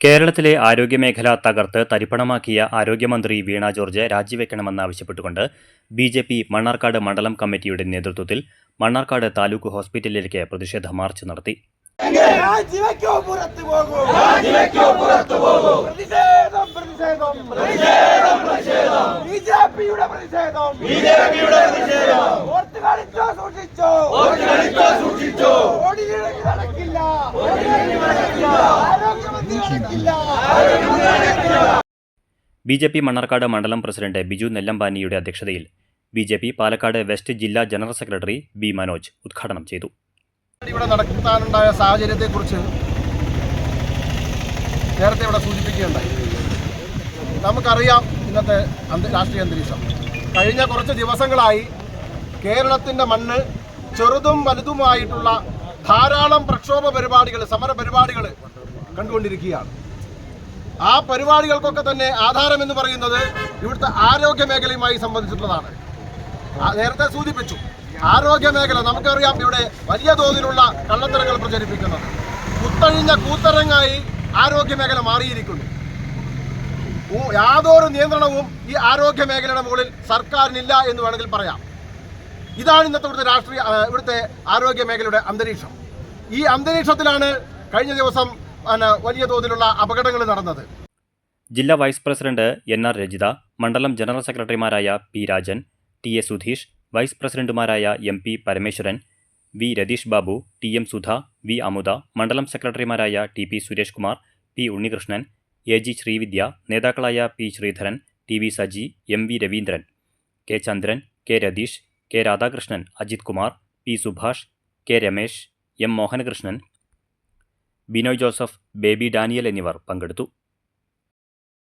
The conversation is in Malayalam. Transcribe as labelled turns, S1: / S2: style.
S1: കേരളത്തിലെ ആരോഗ്യമേഖല തകർത്ത് തരിപ്പണമാക്കിയ ആരോഗ്യമന്ത്രി വീണ ജോർജ് രാജിവെക്കണമെന്നാവശ്യപ്പെട്ടുകൊണ്ട് ബി.ജെ.പി. മണ്ണാർക്കാട് മണ്ഡലം കമ്മിറ്റിയുടെ നേതൃത്വത്തിൽ മണ്ണാർക്കാട് താലൂക്ക് ഹോസ്പിറ്റലിലേക്ക് പ്രതിഷേധ മാർച്ച് നടത്തി. ബി.ജെ.പി. മണ്ണാർക്കാട് മണ്ഡലം പ്രസിഡന്റ് ബിജു നെല്ലമ്പാനിയുടെ അധ്യക്ഷതയിൽ ബി.ജെ.പി. പാലക്കാട് വെസ്റ്റ് ജില്ലാ ജനറൽ സെക്രട്ടറി ബി. മനോജ് ഉദ്ഘാടനം ചെയ്തു.
S2: ഇവിടെ നടത്താനുണ്ടായ സാഹചര്യത്തെക്കുറിച്ച് നേരത്തെ ഇവിടെ സൂചിപ്പിക്കുകയുണ്ടായി. നമുക്കറിയാം ഇന്നത്തെ രാഷ്ട്രീയ അന്തരീക്ഷം. കഴിഞ്ഞ കുറച്ച് ദിവസങ്ങളായി കേരളത്തിൻ്റെ മണ്ണ് ചെറുതും വലുതുമായിട്ടുള്ള ധാരാളം പ്രക്ഷോഭ പരിപാടികൾ, സമര പരിപാടികൾ കണ്ടുകൊണ്ടിരിക്കുകയാണ്. ആ പരിപാടികൾക്കൊക്കെ തന്നെ ആധാരമെന്ന് പറയുന്നത് ഇവിടുത്തെ ആരോഗ്യ മേഖലയുമായി സംബന്ധിച്ചിട്ടുള്ളതാണ്. നേരത്തെ സൂചിപ്പിച്ചു, ആരോഗ്യ മേഖല നമുക്കറിയാം ഇവിടെ വലിയ തോതിലുള്ള കള്ളത്തരങ്ങൾ പ്രചരിപ്പിക്കുന്നത്. കുത്തഴിഞ്ഞ കൂത്തരങ്ങായി ആരോഗ്യ മേഖല മാറിയിരിക്കുന്നു. യാതൊരു നിയന്ത്രണവും ഈ ആരോഗ്യ മേഖലയുടെ മുകളിൽ സർക്കാരിനില്ല എന്ന് വേണമെങ്കിൽ പറയാം. ഇതാണ് ഇന്നത്തെ ഇവിടുത്തെ ആരോഗ്യ മേഖലയുടെ അന്തരീക്ഷം. ഈ അന്തരീക്ഷത്തിലാണ് കഴിഞ്ഞ ദിവസം വലിയ തോതിലുള്ള അപകടങ്ങൾ നടന്നത്.
S1: ജില്ലാ വൈസ് പ്രസിഡന്റ് എൻ.ആർ. രജിത, മണ്ഡലം ജനറൽ സെക്രട്ടറിമാരായ P. Rajan, TA. Sudheesh, vice പ്രസിഡന്റുമാരായ MP. Parameswaran, V. Ratheesh Babu, TM. Sudha, V. Amutha, മണ്ഡലം സെക്രട്ടറിമാരായ TP. Suresh Kumar, P. Unnikrishnan, AG. Sreevidya, നേതാക്കളായ P. Sreedharan, TV. Saji, M. V. Raveendran, K. Chandran, K. Ratheesh, K. Radhakrishnan, Ajith Kumar, P. Subhash, K. Ramesh, M. Mohanakrishnan, Binoy Joseph, Baby Daniel എന്നിവർ പങ്കെടുത്തു.